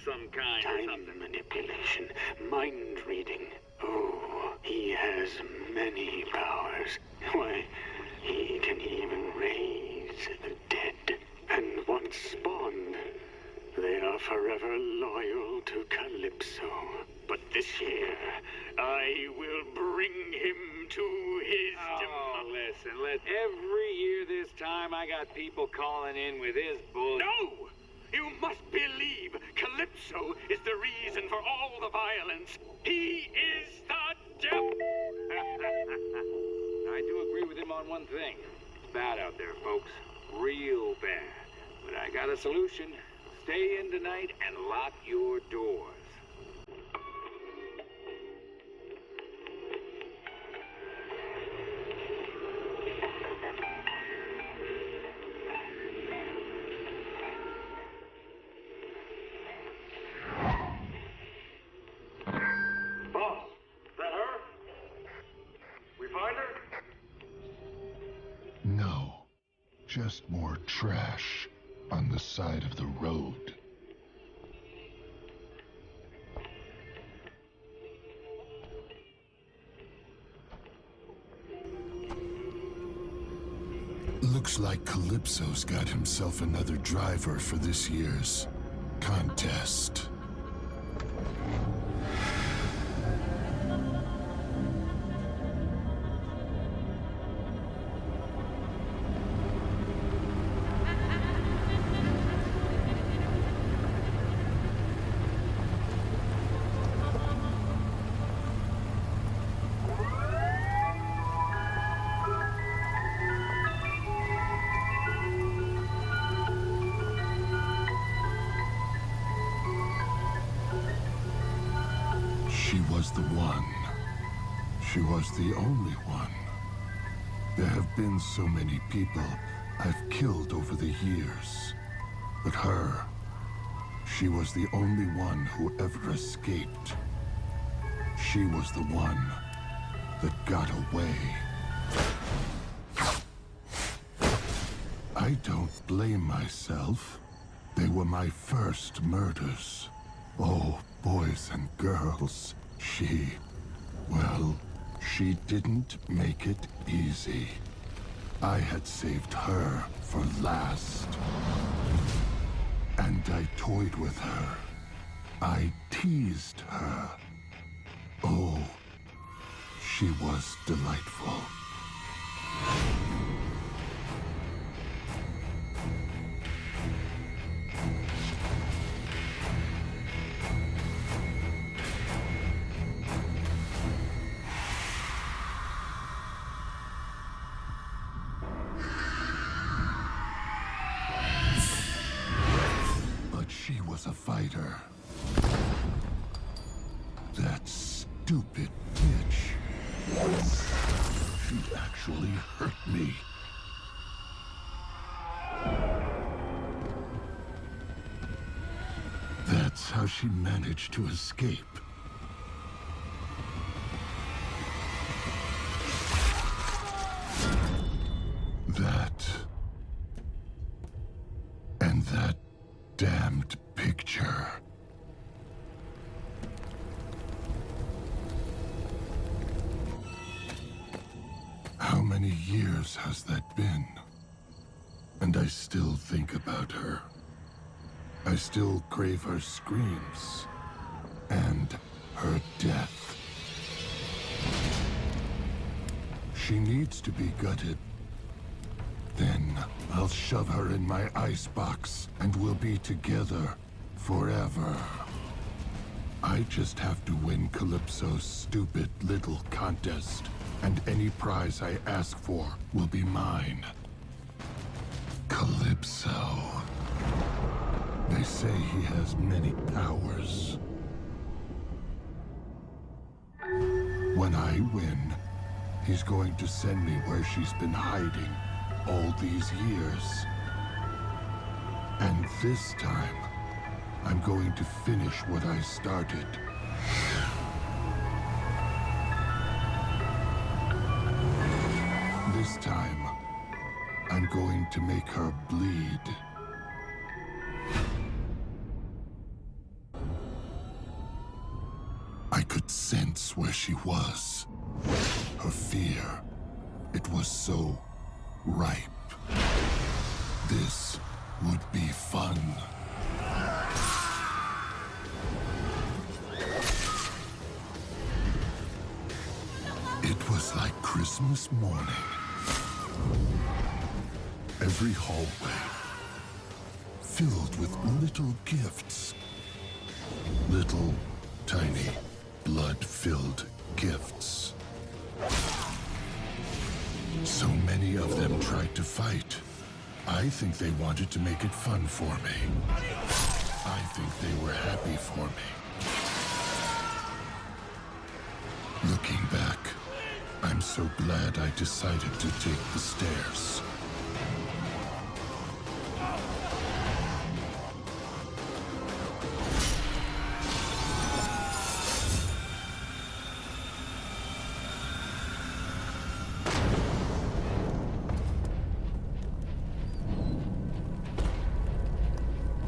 some kind of Time something. manipulation, mind reading. Oh, he has many powers. Why, he can even raise the dead. And once spawned, they are forever loyal to Calypso. But this year, I will bring him to his Listen, every year this time I got people calling in with his bull. No! You must believe Calypso is the reason for all the violence. He is the devil. I do agree with him on one thing. It's bad out there, folks. Real bad. But I got a solution. Stay in tonight and lock your doors. Boss, that her? We find her? No, just more trash on the side of the road. Looks like Calypso's got himself another driver for this year's contest. She was the one. She was the only one. There have been so many people I've killed over the years. But her, she was the only one who ever escaped. She was the one that got away. I don't blame myself. They were my first murders. Oh, boys and girls, well, she didn't make it easy. I had saved her for last. And I toyed with her. I teased her. Oh, she was delightful. She was a fighter. That stupid bitch. She actually hurt me. That's how she managed to escape. That. And that damned picture. How many years has that been? And I still think about her. I still crave her screams and her death. She needs to be gutted. Then I'll shove her in my icebox and we'll be together forever. I just have to win Calypso's stupid little contest, and any prize I ask for will be mine. Calypso. They say he has many powers. When I win, he's going to send me where she's been hiding all these years. And this time, I'm going to finish what I started. This time, I'm going to make her bleed. I could sense where she was. Her fear. It was so ripe. This would be fun. It was like Christmas morning. Every hallway filled with little gifts. Little, tiny, blood-filled gifts. So many of them tried to fight. I think they wanted to make it fun for me. I think they were happy for me. Looking back, I'm so glad I decided to take the stairs.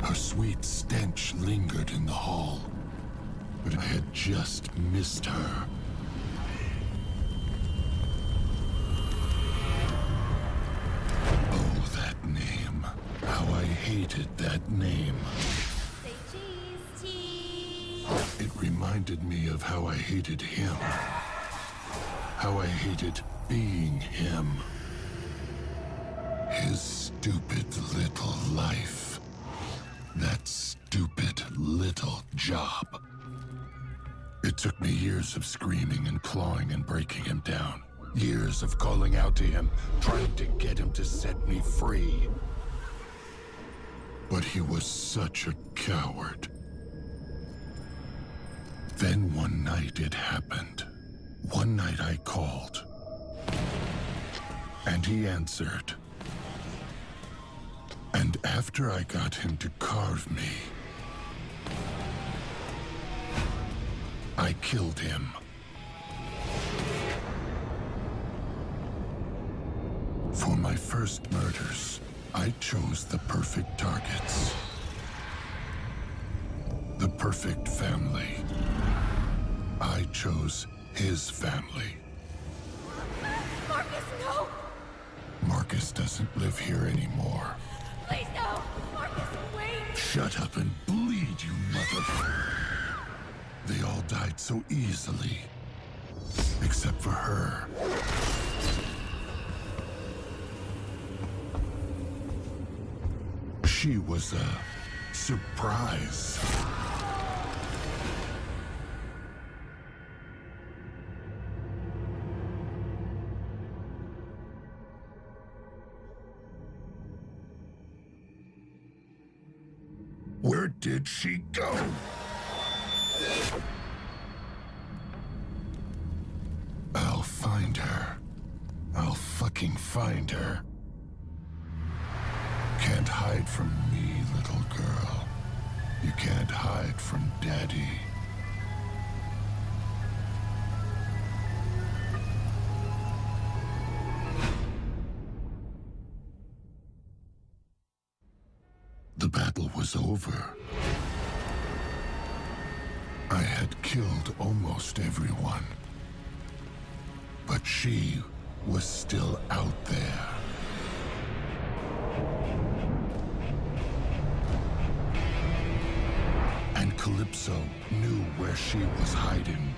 Her sweet stench lingered in the hall, but I had just missed her. Oh, that name. How I hated that name. Say cheese, cheese. It reminded me of how I hated him. How I hated being him. His stupid little life. That stupid little job. It took me years of screaming and clawing and breaking him down. Years of calling out to him, trying to get him to set me free. But he was such a coward. Then one night it happened. One night I called. And he answered. And after I got him to carve me, I killed him. For my first murders, I chose the perfect targets. The perfect family. I chose his family. Marcus, no! Marcus doesn't live here anymore. Please, no! Marcus, wait! Shut up and bleed, you mother... They all died so easily. Except for her. She was a surprise. Where did she go? I'll find her. I'll fucking find her. Can't hide from me, little girl. You can't hide from Daddy. The battle was over. I had killed almost everyone. But she was still out there. And Calypso knew where she was hiding.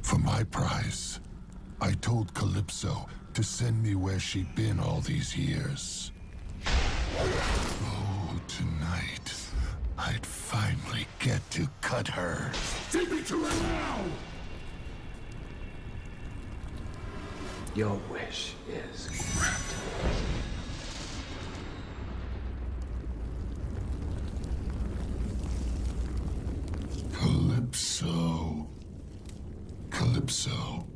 For my prize, I told Calypso to send me where she'd been all these years. Oh, tonight, I'd finally get to cut her. Take me to her now! Your wish is granted. Calypso. Calypso.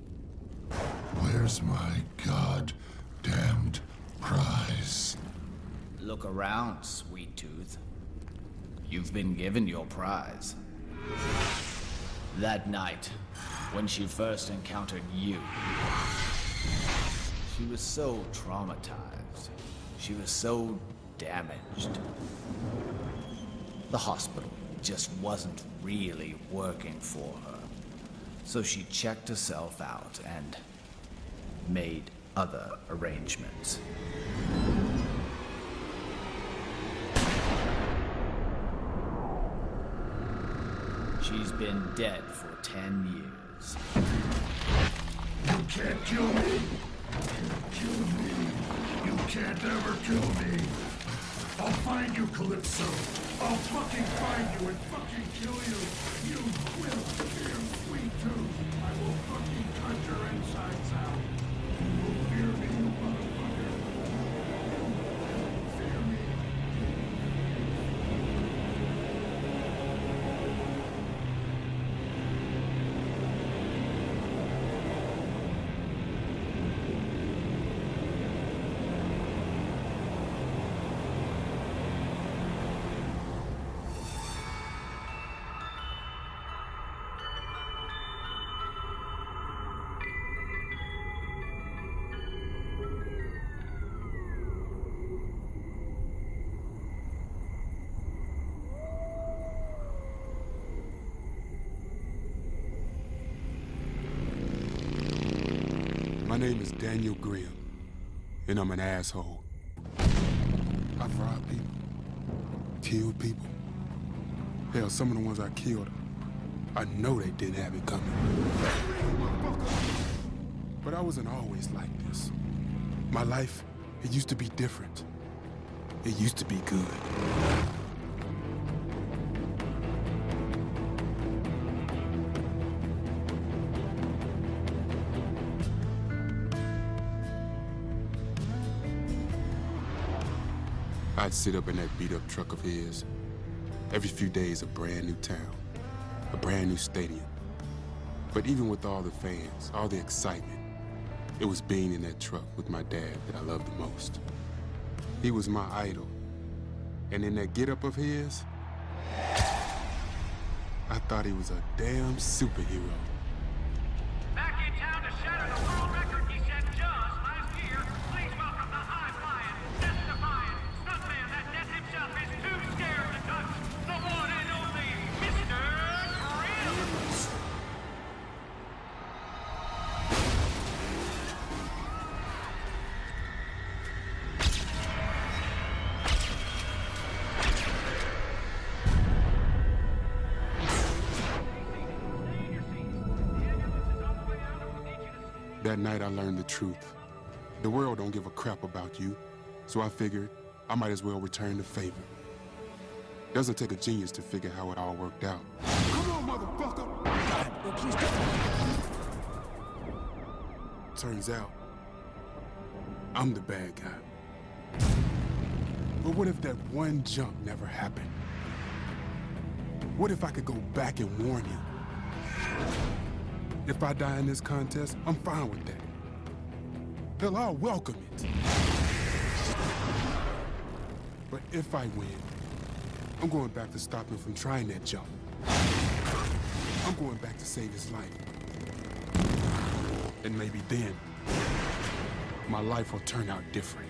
Where's my goddamned prize? Look around, sweet tooth. You've been given your prize. That night, when she first encountered you, she was so traumatized, She was so damaged. The hospital just wasn't really working for her. So she checked herself out and made other arrangements. She's been dead for 10 years. You can't kill me! Kill me! You can't ever kill me! I'll find you, Calypso! I'll fucking find you and fucking kill you! You will fear sweet tooth! I will fucking cut your insides out! You will fear me, you motherfucker! Fear me! My name is Daniel Graham, and I'm an asshole. I've robbed people, killed people. Hell, some of the ones I killed, I know they didn't have it coming. But I wasn't always like this. My life, it used to be different. It used to be good. I'd sit up in that beat-up truck of his. Every few days, a brand new town, a brand new stadium. But even with all the fans, all the excitement, it was being in that truck with my dad that I loved the most. He was my idol. And in that get-up of his, I thought he was a damn superhero. Back in town to shatter the world record he set just last year. Please welcome the high-flying, death-defying stuntman that death himself is too scared to touch. The one and only Mr. Grills. That night I learned the truth. The world don't give a crap about you, so I figured I might as well return the favor. Doesn't take a genius to figure how it all worked out. Come on, motherfucker! God, please don't. Turns out, I'm the bad guy. But what if that one jump never happened? What if I could go back and warn you? If I die in this contest, I'm fine with that. Hell, I'll welcome it. But if I win, I'm going back to stop him from trying that jump. I'm going back to save his life. And maybe then, my life will turn out different.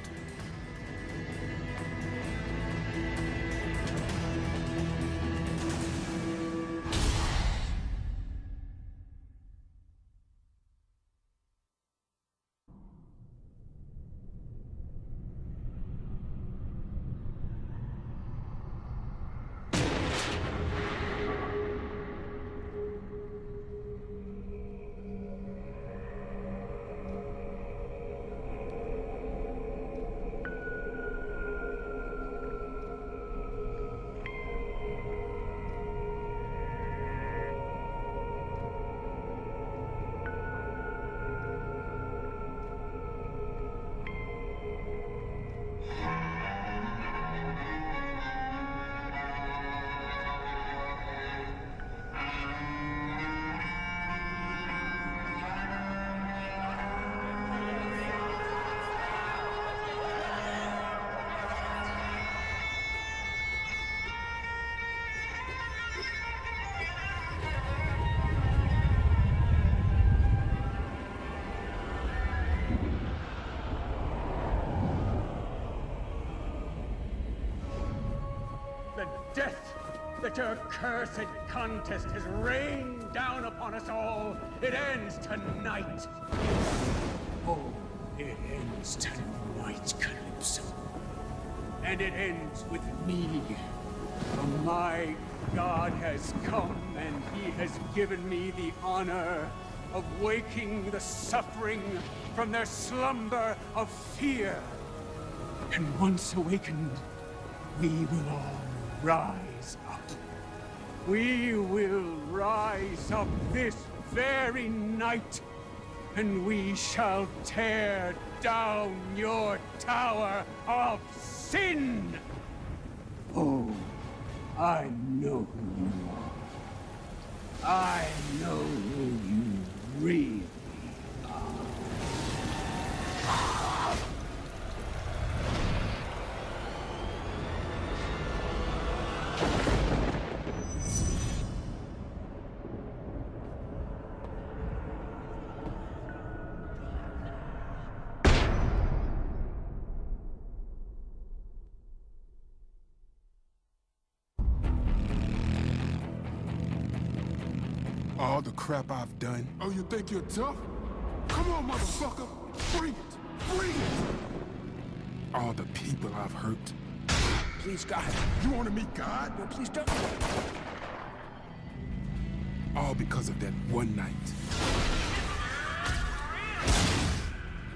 death that your cursed contest has rained down upon us all, it ends tonight. Oh, it ends tonight, Calypso. And it ends with me. For my God has come, and he has given me the honor of waking the suffering from their slumber of fear. And once awakened, we will all rise up. We will rise up this very night, and we shall tear down your tower of sin! Oh, I know who you are. I know who you really are. All the crap I've done. Oh, you think you're tough? Come on, motherfucker! Bring it! Bring it! All the people I've hurt. Please, God. You want to meet God? No, please don't. All because of that one night.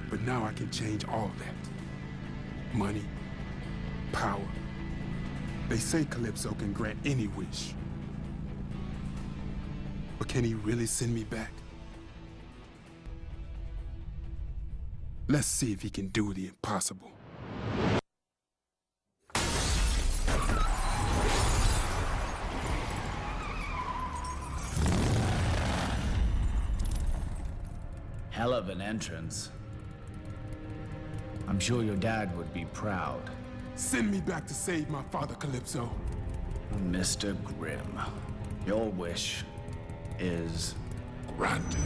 But now I can change all that. Money, power. They say Calypso can grant any wish. But can he really send me back? Let's see if he can do the impossible. Hell of an entrance. I'm sure your dad would be proud. Send me back to save my father, Calypso. Mr. Grimm, your wish is granted.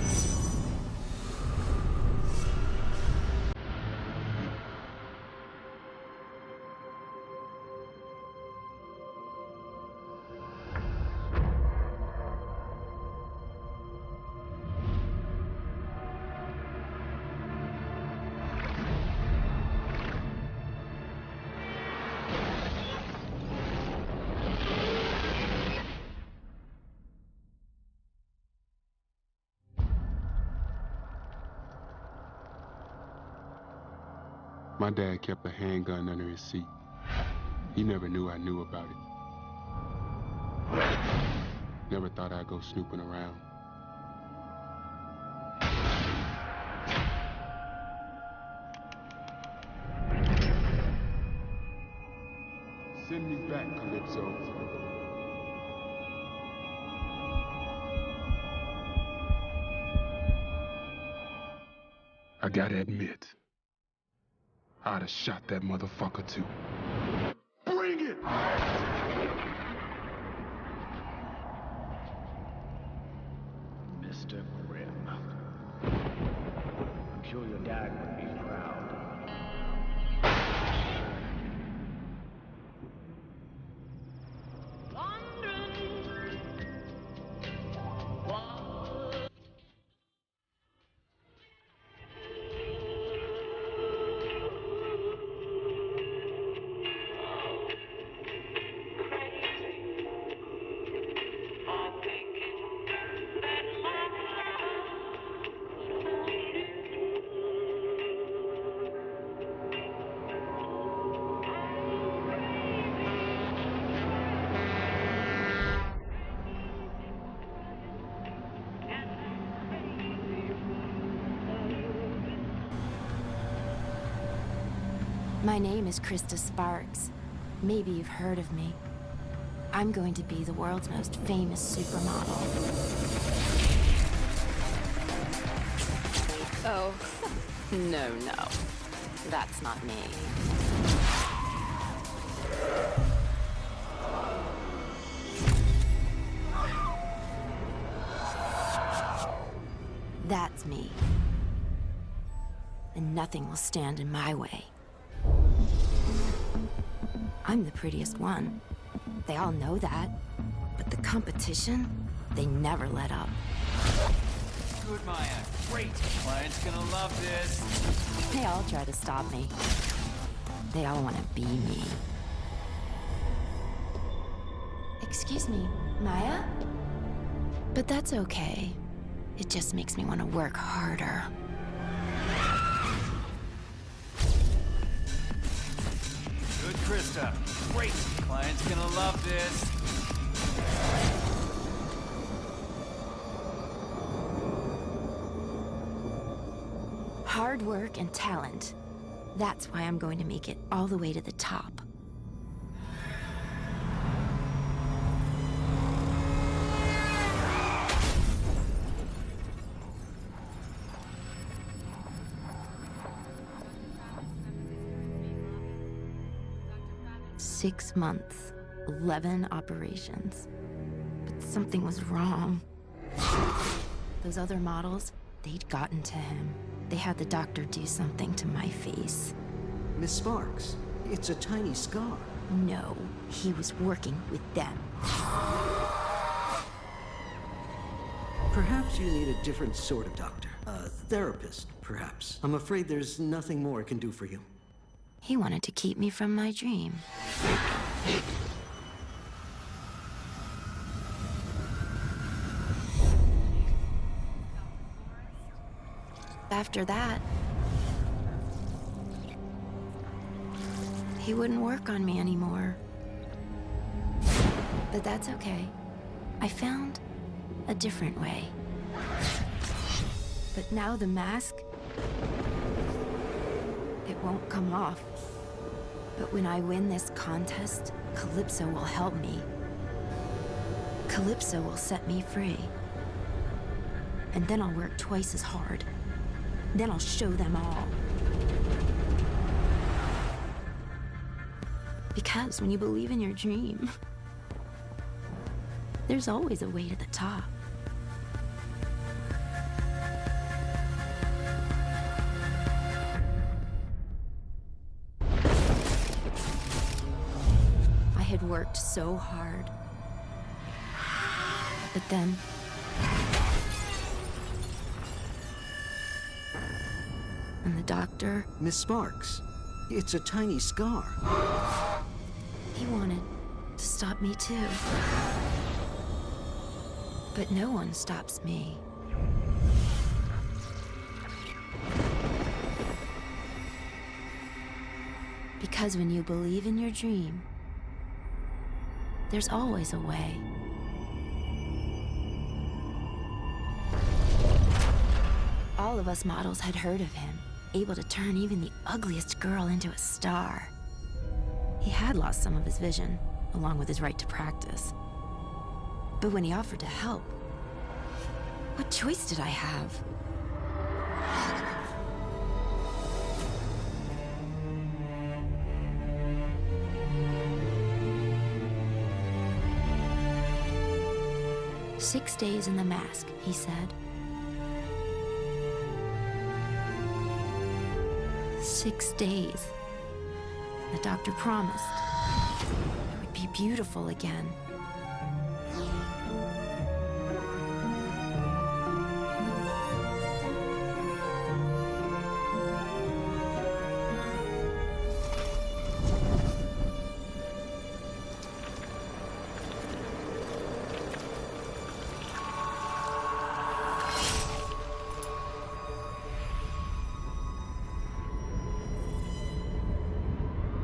My dad kept a handgun under his seat. He never knew I knew about it. Never thought I'd go snooping around. Send me back, Calypso. I gotta admit, I'd have shot that motherfucker too. Bring it! Mr. Grimm. I'm sure your dad would be proud. My name is Krista Sparks. Maybe you've heard of me. I'm going to be the world's most famous supermodel. Oh, no. That's not me. That's me. And nothing will stand in my way. I'm the prettiest one. They all know that. But the competition, they never let up. Good, Maya. Great. Client's gonna love this. They all try to stop me. They all want to be me. Excuse me, Maya? But that's okay. It just makes me want to work harder. Good, Krista. Great. Client's gonna love this. Hard work and talent. That's why I'm going to make it all the way to the top. Six months, 11 operations. But something was wrong. Those other models, they'd gotten to him. They had the doctor do something to my face. Miss Sparks, it's a tiny scar. No, he was working with them. Perhaps you need a different sort of doctor. A therapist, perhaps. I'm afraid there's nothing more I can do for you. He wanted to keep me from my dream. After that, he wouldn't work on me anymore. But that's okay. I found a different way. But now the mask, it won't come off. But when I win this contest, Calypso will help me. Calypso will set me free. And then I'll work twice as hard. Then I'll show them all. Because when you believe in your dream, there's always a way to the top. I had worked so hard. But then and the doctor... Miss Sparks, it's a tiny scar. He wanted to stop me too. But no one stops me. Because when you believe in your dream, there's always a way. All of us models had heard of him, able to turn even the ugliest girl into a star. He had lost some of his vision, along with his right to practice. But when he offered to help, what choice did I have? "6 days in the mask," he said. 6 days. The doctor promised I would be beautiful again.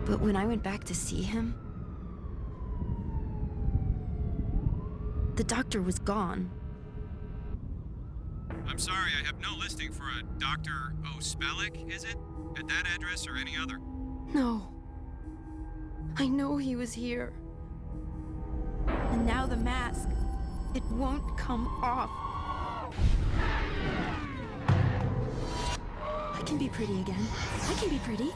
But when I went back to see him, the doctor was gone. I'm sorry, I have no listing for a Dr. O'Spellick, is it? At that address or any other? No. I know he was here. And now the mask, it won't come off. I can be pretty again. I can be pretty.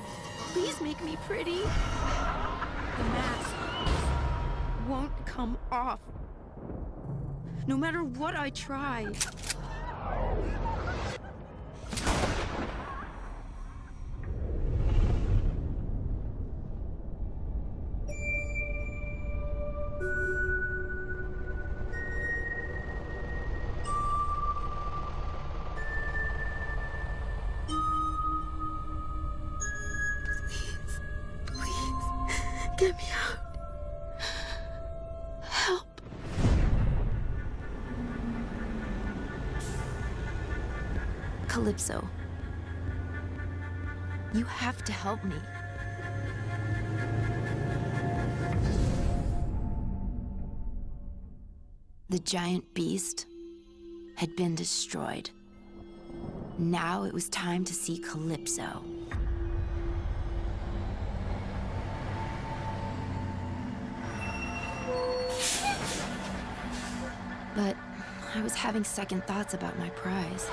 Please make me pretty. The mask won't come off. No matter what I try. Get me out. Help. Calypso. You have to help me. The giant beast had been destroyed. Now it was time to see Calypso. But I was having second thoughts about my prize.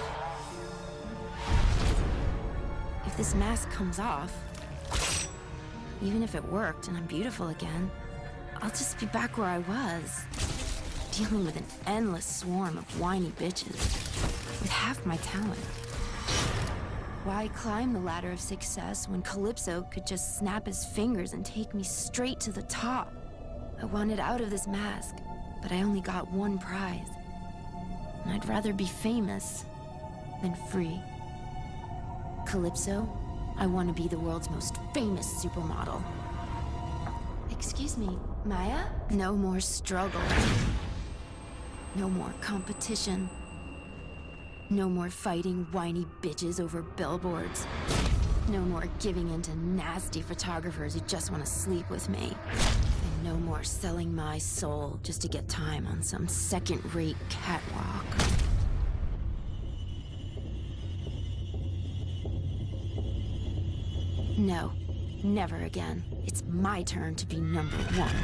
If this mask comes off, even if it worked and I'm beautiful again, I'll just be back where I was, dealing with an endless swarm of whiny bitches with half my talent. Why climb the ladder of success when Calypso could just snap his fingers and take me straight to the top? I wanted out of this mask, but I only got one prize. And I'd rather be famous than free. Calypso, I want to be the world's most famous supermodel. Excuse me, Maya? No more struggle. No more competition. No more fighting whiny bitches over billboards. No more giving in to nasty photographers who just want to sleep with me. And no more selling my soul just to get time on some second-rate catwalk. No, never again. It's my turn to be number one.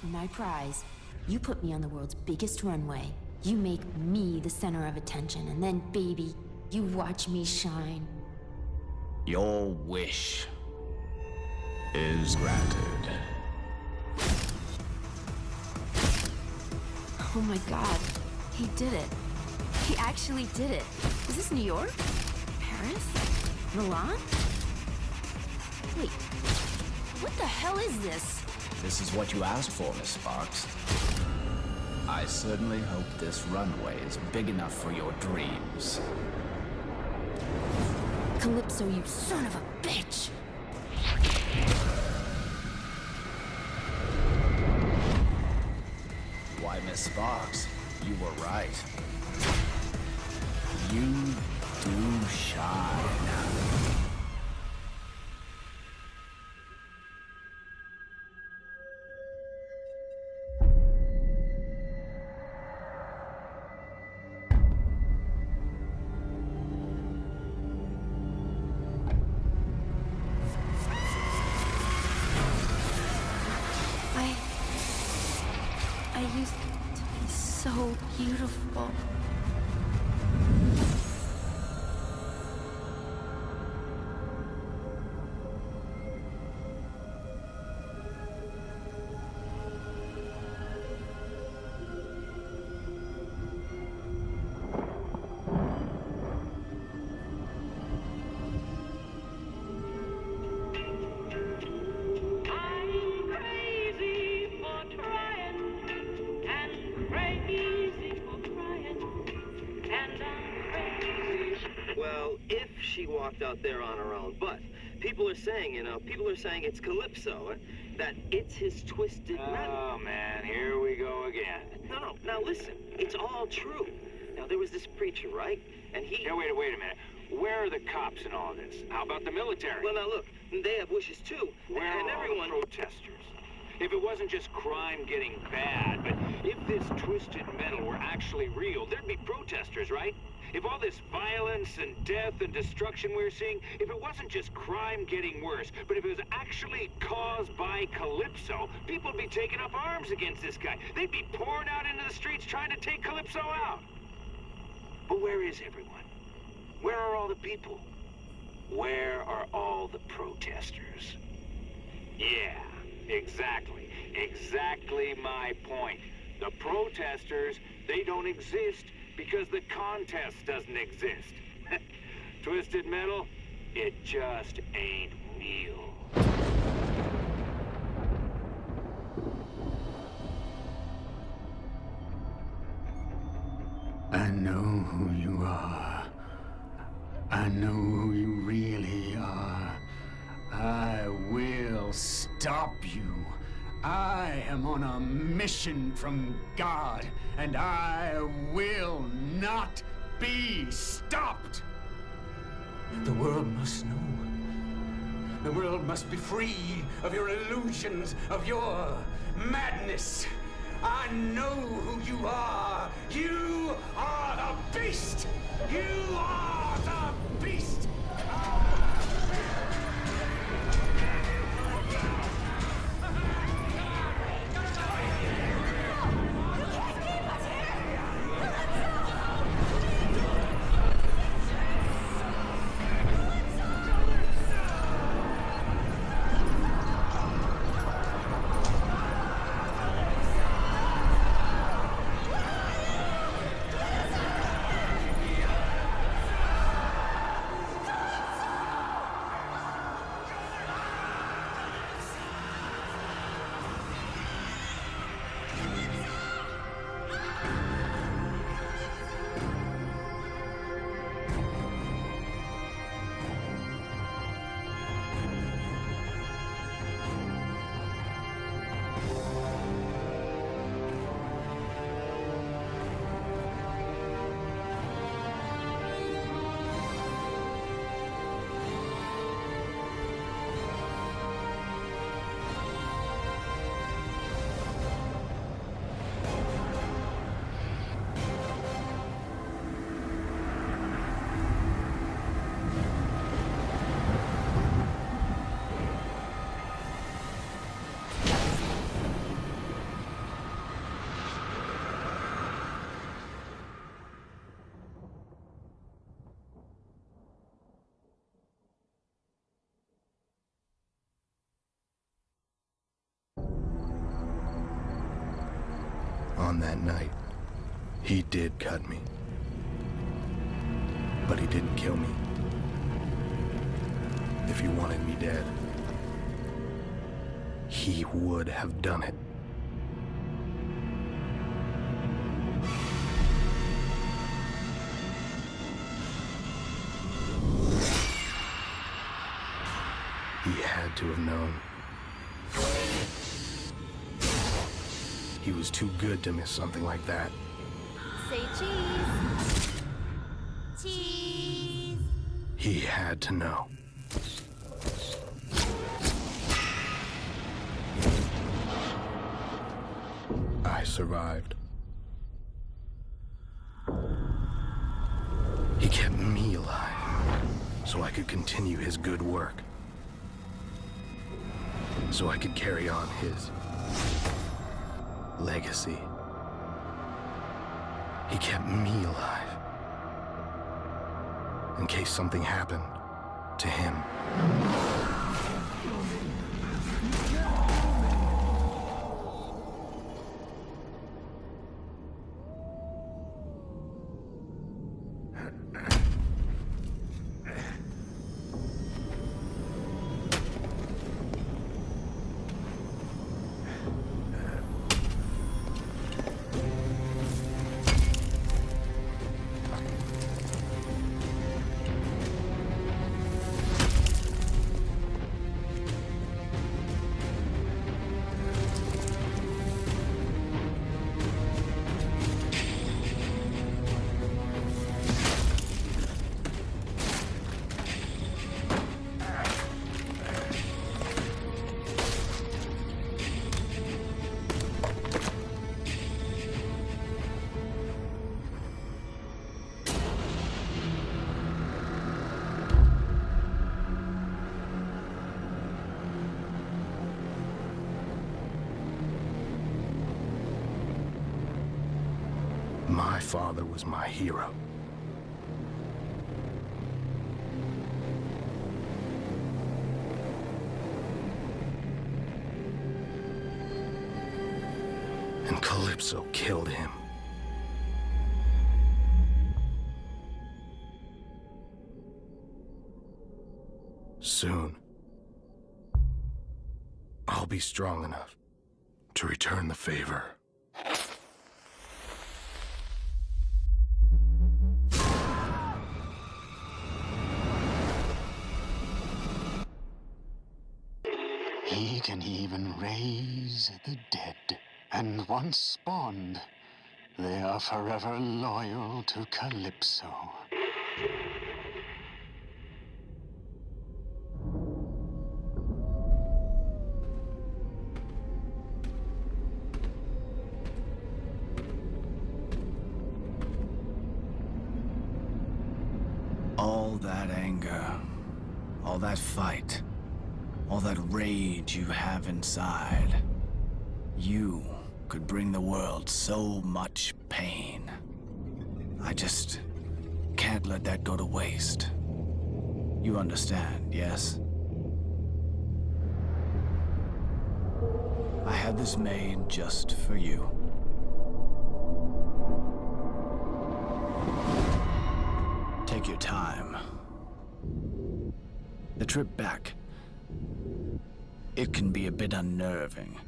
For my prize, you put me on the world's biggest runway. You make me the center of attention, and then, baby, you watch me shine. Your wish is granted. Oh my god, he did it. He actually did it. Is this New York? Paris? Milan? Wait, what the hell is this? This is what you asked for, Miss Sparks. I certainly hope this runway is big enough for your dreams. Calypso, you son of a bitch! Why, Miss Sparks, you were right. You do shine. I used to be so beautiful. Well, if she walked out there on her own, but people are saying, people are saying it's Calypso, that it's his twisted metal. Oh, man, here we go again. No, now listen, it's all true. Now, there was this preacher, right? And he... Now, wait a minute. Where are the cops in all this? How about the military? Well, now look, they have wishes too. Where and are everyone... all the protesters? If it wasn't just crime getting bad, but if this twisted metal were actually real, there'd be protesters, right? If all this violence and death and destruction we're seeing, if it wasn't just crime getting worse, but if it was actually caused by Calypso, people would be taking up arms against this guy. They'd be pouring out into the streets trying to take Calypso out. But where is everyone? Where are all the people? Where are all the protesters? Yeah, exactly. Exactly my point. The protesters, they don't exist because the contest doesn't exist. Twisted Metal, it just ain't real. I know who you are. I know who you really are. I will stop you. I am on a mission from God, and I will not be stopped. The world must know. The world must be free of your illusions, of your madness. I know who you are. You are the beast. You are the beast. On that night, he did cut me. But he didn't kill me. If he wanted me dead, he would have done it. He had to have known. He was too good to miss something like that. Say cheese. Cheese. He had to know. I survived. He kept me alive, so I could continue his good work. So I could carry on his legacy. He kept me alive in case something happened to him. My father was my hero. And Calypso killed him. Soon, I'll be strong enough to return the favor. He can even raise the dead. And once spawned, they are forever loyal to Calypso. All that anger, all that fight, all that rage you have inside, you could bring the world so much pain. I just can't let that go to waste. You understand, yes? I had this made just for you. Take your time. The trip back, it can be a bit unnerving.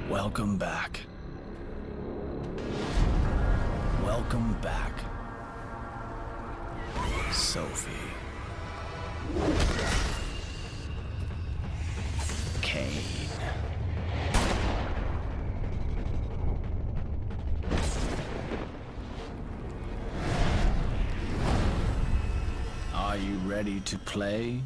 Welcome back. Welcome back, Sophie. Kane. Are you ready to play?